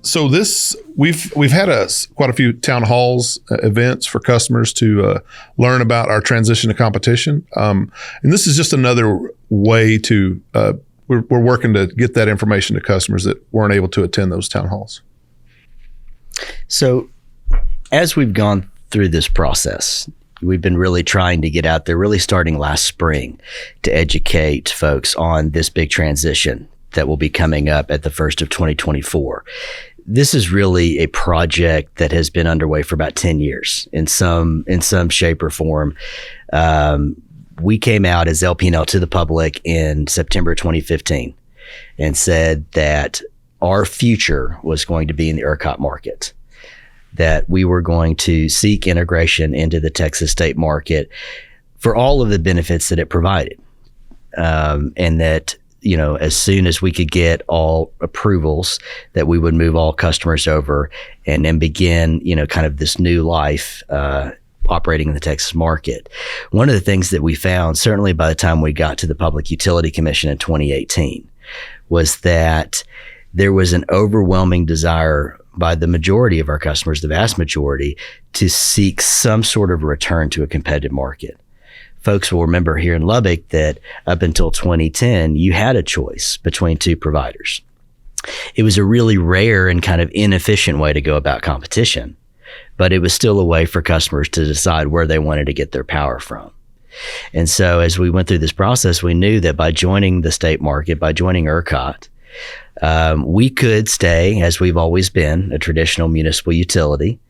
So we've had quite a few town halls events for customers to learn about our transition to competition, and this is just another way to we're working to get that information to customers that weren't able to attend those town halls. So as we've gone through this process, we've been really trying to get out there, really starting last spring, to educate folks on this big transition that will be coming up at the first of 2024. This is really a project that has been underway for about 10 years in some shape or form. We came out as LP&L to the public in September 2015 and said that our future was going to be in the ERCOT market, that we were going to seek integration into the Texas state market for all of the benefits that it provided. And that, as soon as we could get all approvals, that we would move all customers over and then begin, kind of this new life, operating in the Texas market. One of the things that we found, certainly by the time we got to the Public Utility Commission in 2018, was that there was an overwhelming desire by the majority of our customers, the vast majority, to seek some sort of return to a competitive market. Folks will remember here in Lubbock that up until 2010, you had a choice between two providers. It was a really rare and kind of inefficient way to go about competition, but it was still a way for customers to decide where they wanted to get their power from. And so as we went through this process, we knew that by joining the state market, by joining ERCOT, we could stay, as we've always been, a traditional municipal utility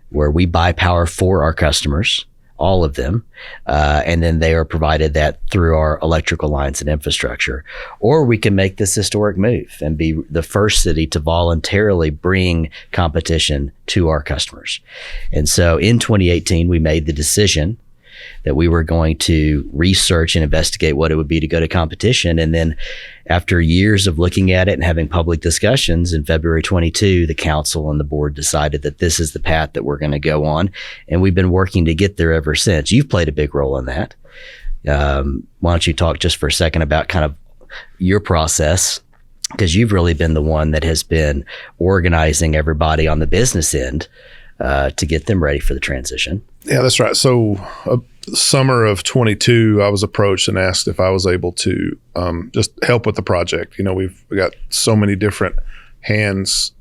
where we buy power for our customers, all of them, and then they are provided that through our electrical lines and infrastructure. Or we can make this historic move and be the first city to voluntarily bring competition to our customers. And so in 2018, we made the decision that we were going to research and investigate what it would be to go to competition. And then after years of looking at it and having public discussions, in February 22, the council and the board decided that this is the path that we're going to go on. And we've been working to get there ever since. You've played a big role in that. Why don't you talk just for a second about kind of your process, because you've really been the one that has been organizing everybody on the business end to get them ready for the transition. Yeah, that's right. So summer of 22, I was approached and asked if I was able to just help with the project. We got so many different hands.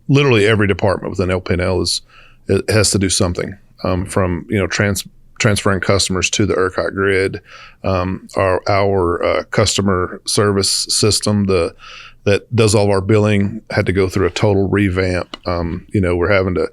Literally every department within LP&L has to do something, from transferring customers to the ERCOT grid, our customer service system, that does all of our billing, had to go through a total revamp. We're having to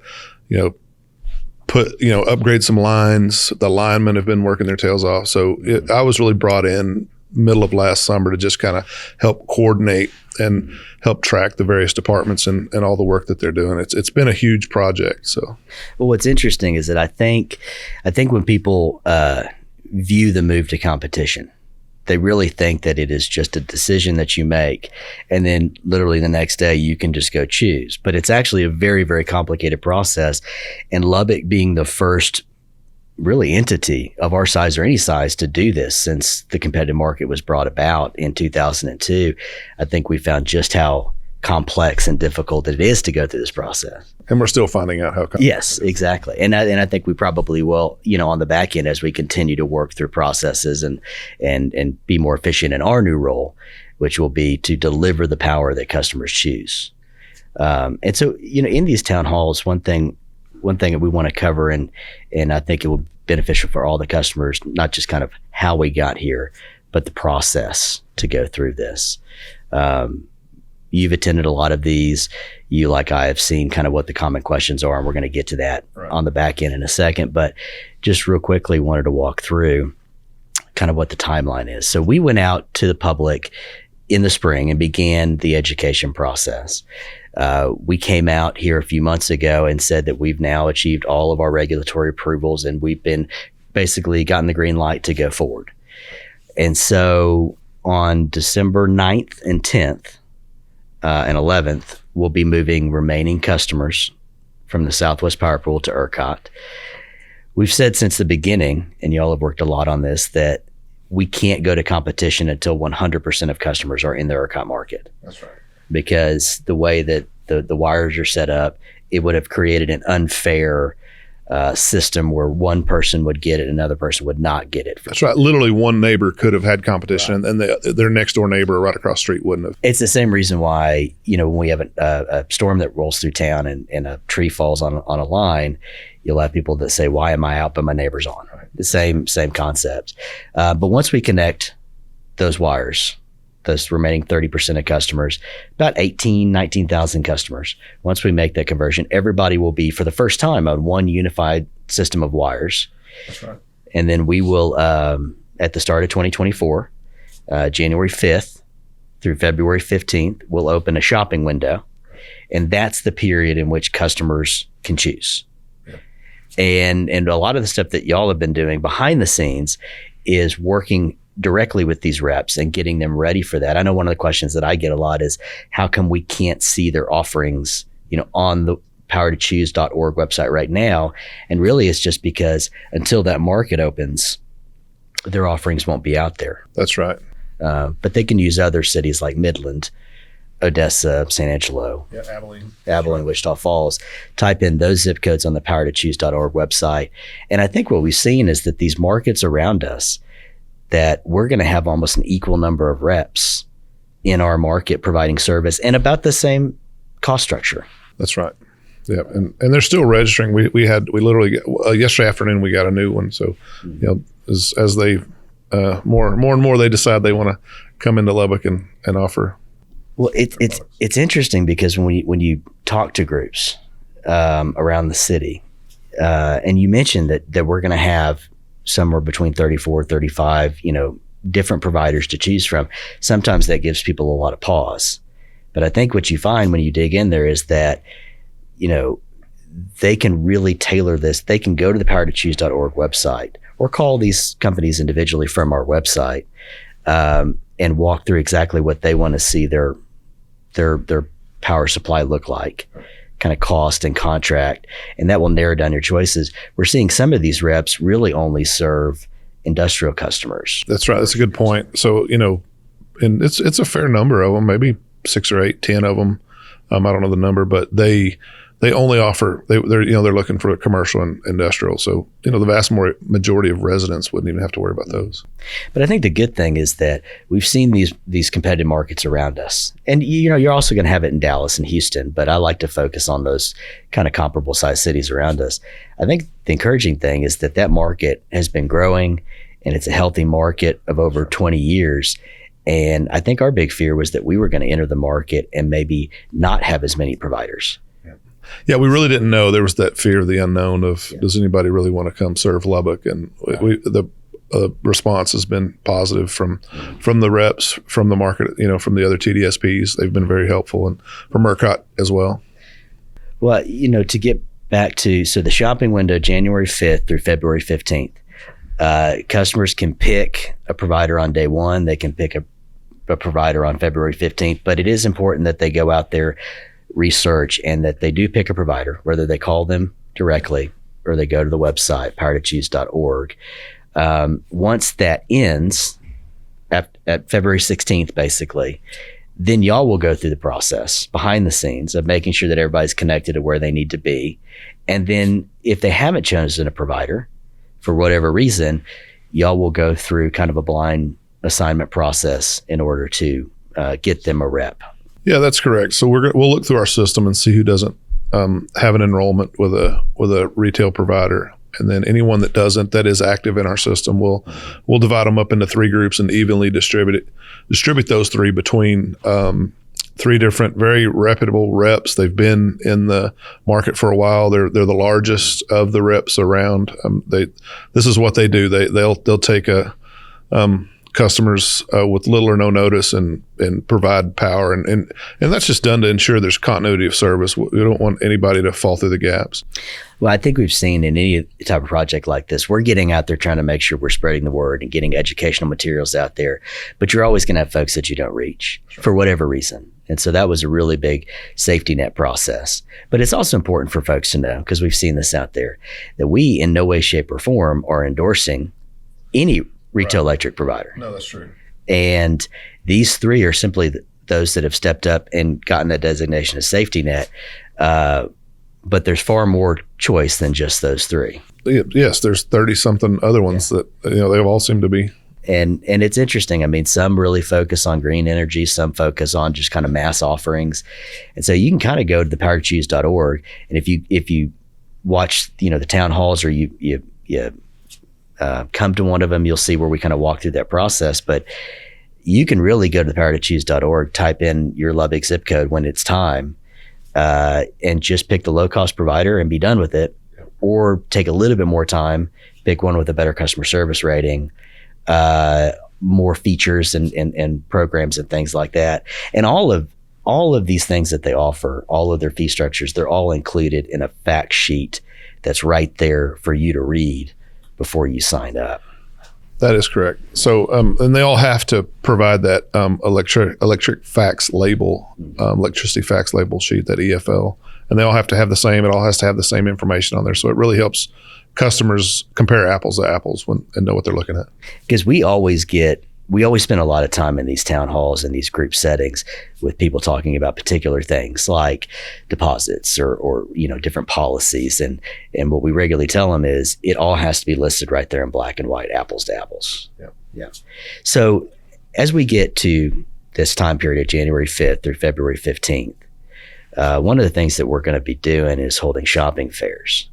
upgrade some lines. The linemen have been working their tails off. So I was really brought in middle of last summer to just kind of help coordinate and help track the various departments and all the work that they're doing. It's been a huge project. So, well, what's interesting is that I think when people view the move to competition, they really think that it is just a decision that you make, and then literally the next day you can just go choose. But it's actually a very, very complicated process. And Lubbock being the first really entity of our size or any size to do this since the competitive market was brought about in 2002, I think we found just how complex and difficult it is to go through this process. And we're still finding out how complex. Yes, exactly. And I think we probably will, on the back end as we continue to work through processes and be more efficient in our new role, which will be to deliver the power that customers choose. And so, in these town halls, one thing that we want to cover, and I think it will be beneficial for all the customers, not just kind of how we got here, but the process to go through this. You've attended a lot of these. You, like I, have seen kind of what the common questions are, and we're going to get to that on the back end in a second. But just real quickly, wanted to walk through kind of what the timeline is. So we went out to the public in the spring and began the education process. We came out here a few months ago and said that we've now achieved all of our regulatory approvals, and we've been basically gotten the green light to go forward. And so on December 9th and 10th, and 11th, we'll be moving remaining customers from the Southwest Power Pool to ERCOT. We've said since the beginning, and y'all have worked a lot on this, that we can't go to competition until 100% of customers are in the ERCOT market. That's right. Because the way that the wires are set up, it would have created an unfair system where one person would get it, another person would not get it. That's right. Literally, one neighbor could have had competition, and their next door neighbor right across the street wouldn't have. It's the same reason why, when we have a storm that rolls through town and a tree falls on a line, you'll have people that say, "Why am I out but my neighbor's on?" Right. The same concept. But once we connect those wires, those remaining 30% of customers, about 19,000 customers. Once we make that conversion, everybody will be, for the first time, on one unified system of wires. That's right. And then we will, at the start of 2024, January 5th through February 15th, we'll open a shopping window. And that's the period in which customers can choose. Yeah. And a lot of the stuff that y'all have been doing behind the scenes is working directly with these reps and getting them ready for that. I know one of the questions that I get a lot is, how come we can't see their offerings, on the powertochoose.org website right now? And really it's just because until that market opens, their offerings won't be out there. That's right. But they can use other cities like Midland, Odessa, San Angelo, Abilene, Wichita Falls. Type in those zip codes on the powertochoose.org website. And I think what we've seen is that these markets around us, that we're going to have almost an equal number of reps in our market providing service and about the same cost structure. That's right. Yeah, and they're still registering. We literally yesterday afternoon we got a new one. So, as they more and more they decide they want to come into Lubbock and offer. Well, it's interesting because when you talk to groups around the city, and you mentioned that we're going to have somewhere between 34, 35, different providers to choose from. Sometimes that gives people a lot of pause. But I think what you find when you dig in there is that, they can really tailor this. They can go to the powertochoose.org website or call these companies individually from our website and walk through exactly what they want to see their power supply look like, kind of cost and contract, and that will narrow down your choices. We're seeing some of these reps really only serve industrial customers. That's right. That's a good point. So, and it's a fair number of them, maybe 6 or 8, 10 of them. I don't know the number, but they only offer, they're looking for a commercial and industrial. So, the vast majority of residents wouldn't even have to worry about those. But I think the good thing is that we've seen these competitive markets around us. And, you're also going to have it in Dallas and Houston, but I like to focus on those kind of comparable sized cities around us. I think the encouraging thing is that market has been growing, and it's a healthy market of over 20 years. And I think our big fear was that we were going to enter the market and maybe not have as many providers. Yeah, we really didn't know. There was that fear of the unknown of, does anybody really want to come serve Lubbock? And the response has been positive from the reps, from the market, from the other TDSPs. They've been very helpful, and from ERCOT as well. Well, to get back to, so the shopping window, January 5th through February 15th, customers can pick a provider on day one. They can pick a provider on February 15th, but it is important that they go out there, research, and that they do pick a provider, whether they call them directly or they go to the website, powertochoose.org. Once that ends at February 16th, basically, then y'all will go through the process behind the scenes of making sure that everybody's connected to where they need to be. And then if they haven't chosen a provider for whatever reason, y'all will go through kind of a blind assignment process in order to get them a rep. Yeah, that's correct. So we'll look through our system and see who doesn't have an enrollment with a retail provider, and then anyone that doesn't, that is active in our system, we'll divide them up into 3 groups and evenly distribute those 3 between 3 different very reputable reps. They've been in the market for a while. They're the largest of the reps around. This is what they do. They'll take customers with little or no notice and provide power, and that's just done to ensure there's continuity of service. We don't want anybody to fall through the gaps. Well, I think we've seen in any type of project like this, we're getting out there trying to make sure we're spreading the word and getting educational materials out there, but you're always going to have folks that you don't reach for whatever reason. And so that was a really big safety net process. But it's also important for folks to know, because we've seen this out there, that we in no way, shape, or form are endorsing any retail electric provider. No, that's true. And these 3 are simply those that have stepped up and gotten that designation as safety net. But there's far more choice than just those three. Yes, there's 30 something other ones that, they all seem to be. And it's interesting. I mean, some really focus on green energy, some focus on just kind of mass offerings. And so you can kind of go to thepowertochoose.org, and if you watch, the town halls, or you come to one of them, you'll see where we kind of walk through that process. But you can really go to thepowertochoose.org, type in your Lubbock zip code when it's time, and just pick the low-cost provider and be done with it. Or take a little bit more time, pick one with a better customer service rating, more features and programs and things like that. And all of these things that they offer, all of their fee structures, they're all included in a fact sheet that's right there for you to read before you sign up. That is correct. So, and they all have to provide that electric fax label, electricity fax label sheet, that EFL, and they all have to have the same. It all has to have the same information on there. So it really helps customers compare apples to apples and know what they're looking at. Because we always spend a lot of time in these town halls and these group settings with people talking about particular things like deposits or different policies. And what we regularly tell them is it all has to be listed right there in black and white, apples to apples. Yeah. So as we get to this time period of January 5th through February 15th, one of the things that we're going to be doing is holding shopping fairs.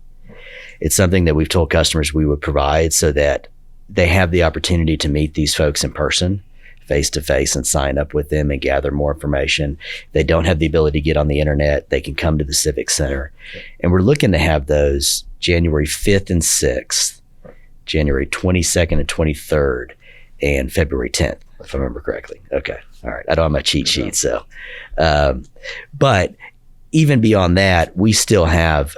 It's something that we've told customers we would provide so that they have the opportunity to meet these folks in person, face to face, and sign up with them and gather more information. If they don't have the ability to get on the internet, they can come to the Civic Center. And we're looking to have those January 5th and 6th, January 22nd and 23rd, and February 10th, if I remember correctly. Okay. All right. I don't have my cheat sheet. So, but even beyond that, we still have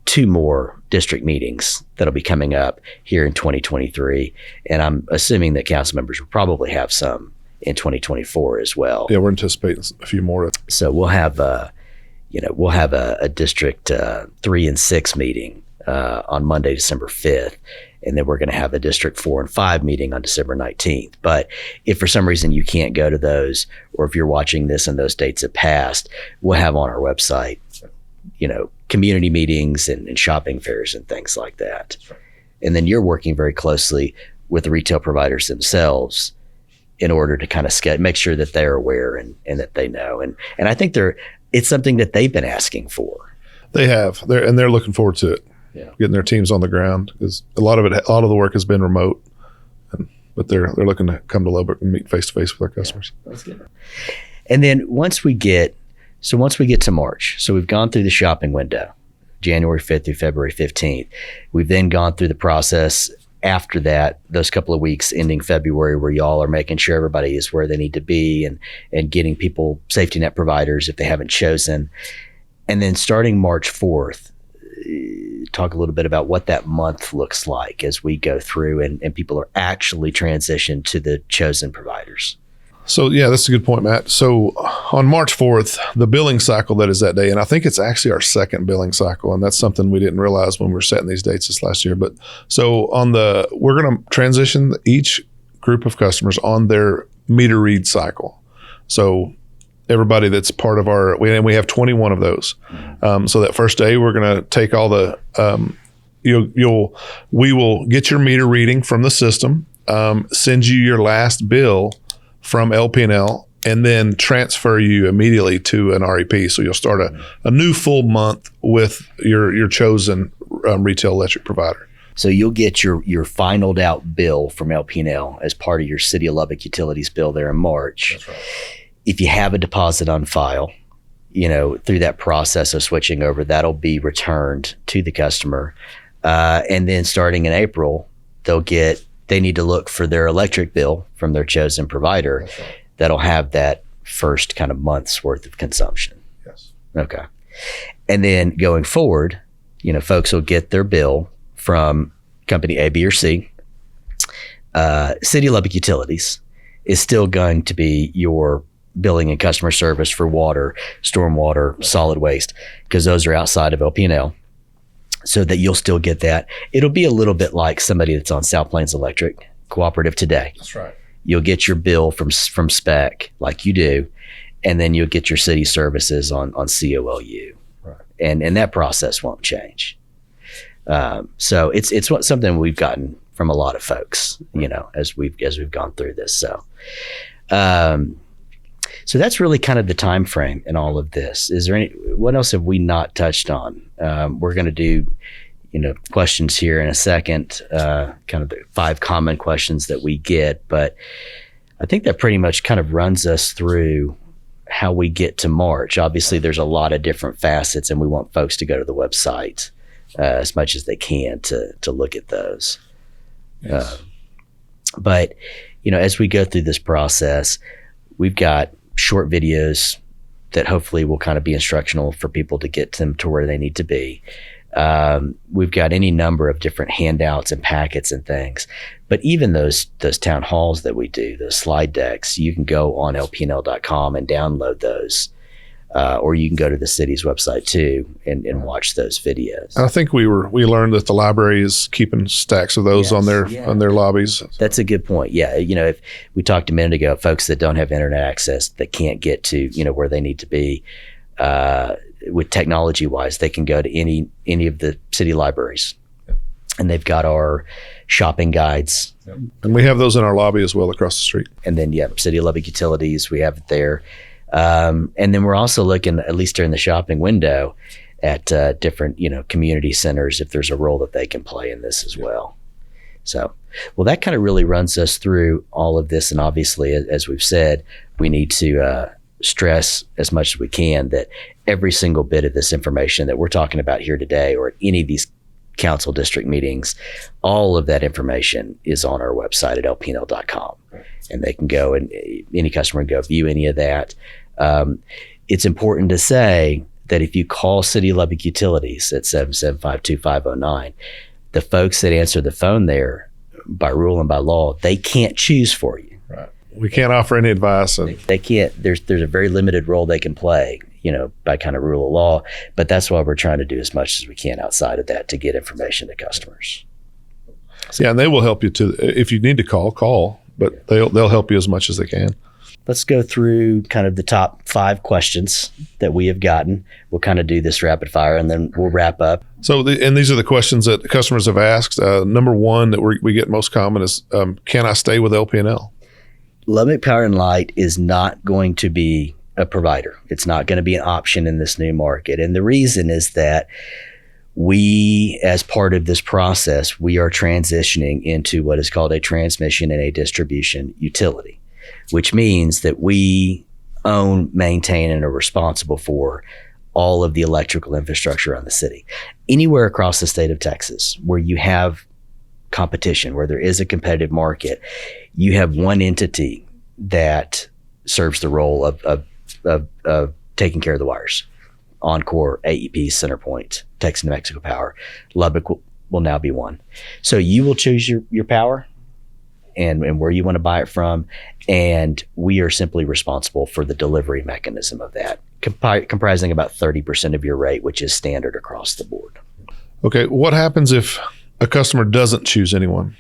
2 more district meetings that'll be coming up here in 2023. And I'm assuming that council members will probably have some in 2024 as well. Yeah, we're anticipating a few more. So we'll have a district 3 and 6 meeting on Monday, December 5th. And then we're going to have a district 4 and 5 meeting on December 19th. But if for some reason you can't go to those, or if you're watching this and those dates have passed, we'll have on our website, community meetings and shopping fairs and things like that. Right. And then you're working very closely with the retail providers themselves in order to kind of make sure that they're aware and that they know. And I think it's something that they've been asking for. They have. They're looking forward to it. Yeah. Getting their teams on the ground, because a lot of the work has been remote, but they're looking to come to Lubbock and meet face to face with our customers. Yeah, that's good. And then once we get to March, so we've gone through the shopping window, January 5th through February 15th. We've then gone through the process after that, those couple of weeks ending February, where y'all are making sure everybody is where they need to be and getting people safety net providers if they haven't chosen. And then starting March 4th, talk a little bit about what that month looks like as we go through and people are actually transitioned to the chosen providers. So yeah, that's a good point, Matt. So on March 4th, the billing cycle that is that day, and I think it's actually our second billing cycle, and that's something we didn't realize when we were setting these dates this last year. But so we're going to transition each group of customers on their meter read cycle. So everybody that's part of we have 21 of those. So that first day, we're going to take all the, we will get your meter reading from the system, send you your last bill from LP&L, and then transfer you immediately to an REP. So you'll start a new full month with your chosen retail electric provider. So you'll get your finaled out bill from LP&L as part of your City of Lubbock Utilities bill there in March. That's right. If you have a deposit on file, through that process of switching over, that'll be returned to the customer. And then starting in April, they need to look for their electric bill from their chosen provider. That's right. That'll have that first kind of month's worth of consumption. Yes. Okay. And then going forward, folks will get their bill from company A, B, or C. City of Lubbock Utilities is still going to be your billing and customer service for water, stormwater, solid waste, because those are outside of LP&L. So that you'll still get that. It'll be a little bit like somebody that's on South Plains Electric Cooperative today. That's right. You'll get your bill from SPEC like you do, and then you'll get your city services on COLU. Right. And that process won't change. So it's something we've gotten from a lot of folks, as we've gone through this. So that's really kind of the time frame in all of this. Is there what else have we not touched on? We're going to do, questions here in a second, kind of the 5 common questions that we get, but I think that pretty much kind of runs us through how we get to March. Obviously, there's a lot of different facets, and we want folks to go to the website as much as they can to look at those. Yes. But, as we go through this process, we've got short videos that hopefully will kind of be instructional for people to get them to where they need to be. We've got any number of different handouts and packets and things, but even those town halls that we do, those slide decks, you can go on lpnl.com and download those, or you can go to the city's website too and watch those videos. I think we learned that the library is keeping stacks of those on their lobbies. That's a good point. Yeah, if we talked a minute ago, folks that don't have internet access, that can't get to where they need to be. With technology wise, they can go to any of the city libraries, and they've got our shopping guides. Yep. And we have those in our lobby as well across the street. And then, City of Lubbock Utilities, we have it there. And then we're also looking, at least during the shopping window, at different, community centers, if there's a role that they can play in this as well. So, well, that kind of really runs us through all of this. And obviously, as we've said, we need to stress as much as we can that every single bit of this information that we're talking about here today, or at any of these council district meetings, all of that information is on our website at lpnl.com. And they can go, and any customer can go view any of that. It's important to say that if you call City of Lubbock Utilities at 775-2509, the folks that answer the phone there, by rule and by law, they can't choose for you. Right. We can't offer any advice. They can't. There's a very limited role they can play, by kind of rule of law. But that's why we're trying to do as much as we can outside of that to get information to customers. Yeah, and they will help you too. If you need to call, but they'll help you as much as they can. Let's go through kind of the top 5 questions that we have gotten. We'll kind of do this rapid fire, and then we'll wrap up. So, and these are the questions that customers have asked. Number 1 that we get most common is, can I stay with LPNL? Lubbock Power and Light is not going to be a provider. It's not going to be an option in this new market. And the reason is that we, as part of this process, we are transitioning into what is called a transmission and a distribution utility, which means that we own, maintain, and are responsible for all of the electrical infrastructure around the city. Anywhere across the state of Texas where you have competition, where there is a competitive market, you have one entity that serves the role of taking care of the wires. Encore, AEP, CenterPoint, Texas New Mexico Power. Lubbock will now be one. So you will choose your power and where you want to buy it from, and we are simply responsible for the delivery mechanism of that, comprising about 30% of your rate, which is standard across the board. Okay, what happens if a customer doesn't choose anyone?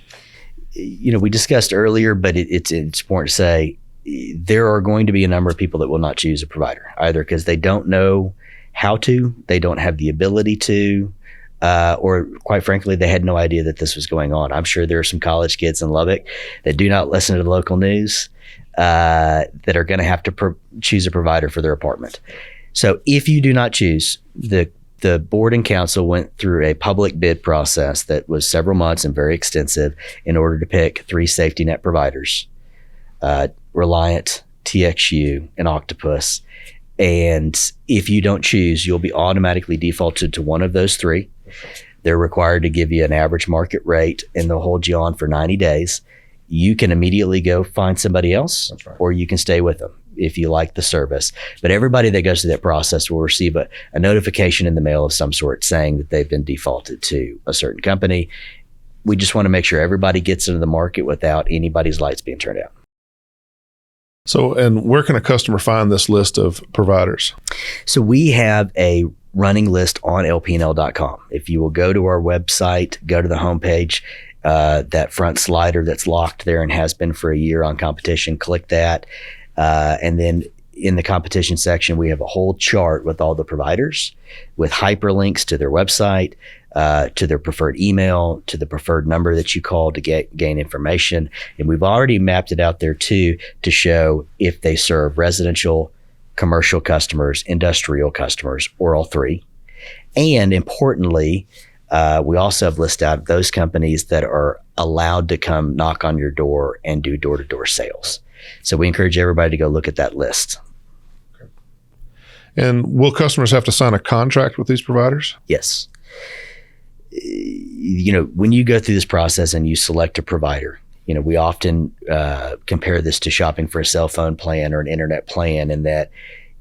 We discussed earlier, but it's important to say there are going to be a number of people that will not choose a provider, either because they don't know how to, they don't have the ability to, or quite frankly, they had no idea that this was going on. I'm sure there are some college kids in Lubbock that do not listen to the local news that are going to have to choose a provider for their apartment. So if you do not choose, the board and council went through a public bid process that was several months and very extensive in order to pick 3 safety net providers, Reliant, TXU, and Octopus. And if you don't choose, you'll be automatically defaulted to one of those 3. They're required to give you an average market rate, and they'll hold you on for 90 days. You can immediately go find somebody else, right, or you can stay with them if you like the service. But everybody that goes through that process will receive a notification in the mail of some sort saying that they've been defaulted to a certain company. We just want to make sure everybody gets into the market without anybody's lights being turned out. So, and where can a customer find this list of providers? So we have a running list on lpnl.com. If you will go to our website, go to the homepage, that front slider that's locked there and has been for a year on competition, click that. And then in the competition section, we have a whole chart with all the providers with hyperlinks to their website, to their preferred email, to the preferred number that you call to gain information. And we've already mapped it out there too to show if they serve residential, commercial customers, industrial customers, or all three. And importantly, we also have listed out those companies that are allowed to come knock on your door and do door-to-door sales. So we encourage everybody to go look at that list. And will customers have to sign a contract with these providers? Yes. When you go through this process and you select a provider, we often compare this to shopping for a cell phone plan or an internet plan, in that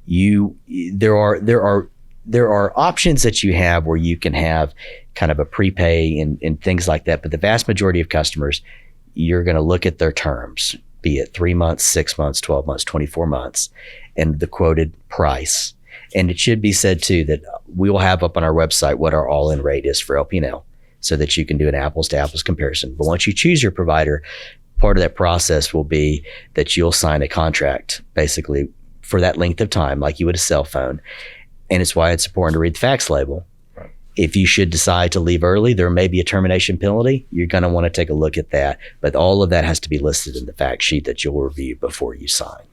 there are options that you have where you can have kind of a prepay and things like that. But the vast majority of customers, you're going to look at their terms, be it 3 months, 6 months, 12 months, 24 months, and the quoted price. And it should be said too that we will have up on our website what our all-in rate is for LP&L, so that you can do an apples to apples comparison. But once you choose your provider, part of that process will be that you'll sign a contract basically for that length of time, like you would a cell phone. And it's why it's important to read the fax label. Right. If you should decide to leave early, there may be a termination penalty. You're going to want to take a look at that. But all of that has to be listed in the fact sheet that you'll review before you sign.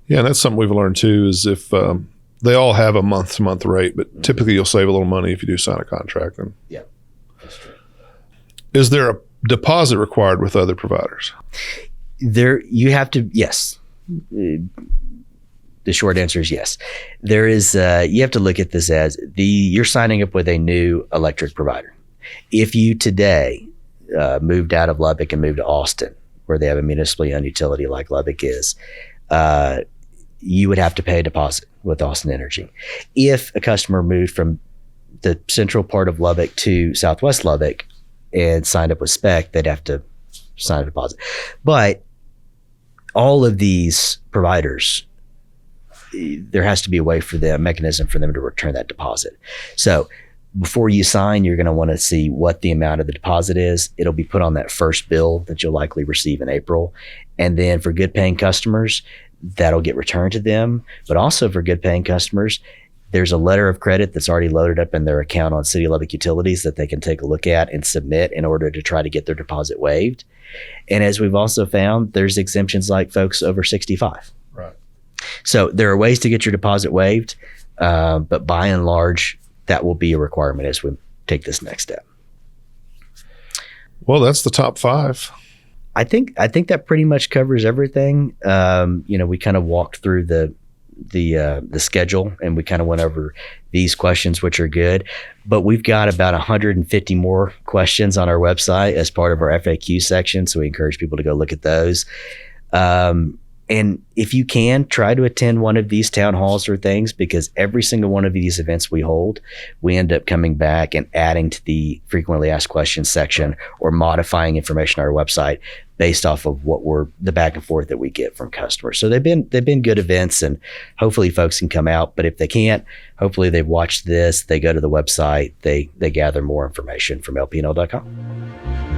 Yeah, and that's something we've learned too, is if they all have a month-to-month rate, but typically you'll save a little money if you do sign a contract. And yeah, that's true. Is there a deposit required with other providers? You have to, yes. The short answer is yes. There is. You have to look at this as you're signing up with a new electric provider. If you today moved out of Lubbock and moved to Austin, where they have a municipally owned utility like Lubbock is, you would have to pay a deposit with Austin Energy. If a customer moved from the central part of Lubbock to Southwest Lubbock and signed up with SPEC, they'd have to sign a deposit. But all of these providers, there has to be a mechanism for them to return that deposit. So before you sign, you're going to want to see what the amount of the deposit is. It'll be put on that first bill that you'll likely receive in April. And then for good paying customers, that'll get returned to them. But also for good paying customers, there's a letter of credit that's already loaded up in their account on City of Lubbock Utilities that they can take a look at and submit in order to try to get their deposit waived. And as we've also found, there's exemptions like folks over 65. Right. So there are ways to get your deposit waived, but by and large, that will be a requirement as we take this next step. Well, that's the top 5. I think that pretty much covers everything. We kind of walked through the schedule, and we kind of went over these questions, which are good. But we've got about 150 more questions on our website as part of our FAQ section, so we encourage people to go look at those. And if you can, try to attend one of these town halls or things, because every single one of these events we hold, we end up coming back and adding to the frequently asked questions section or modifying information on our website based off of the back and forth that we get from customers. So they've been good events, and hopefully folks can come out. But if they can't, hopefully they've watched this, they go to the website, they gather more information from lpnl.com.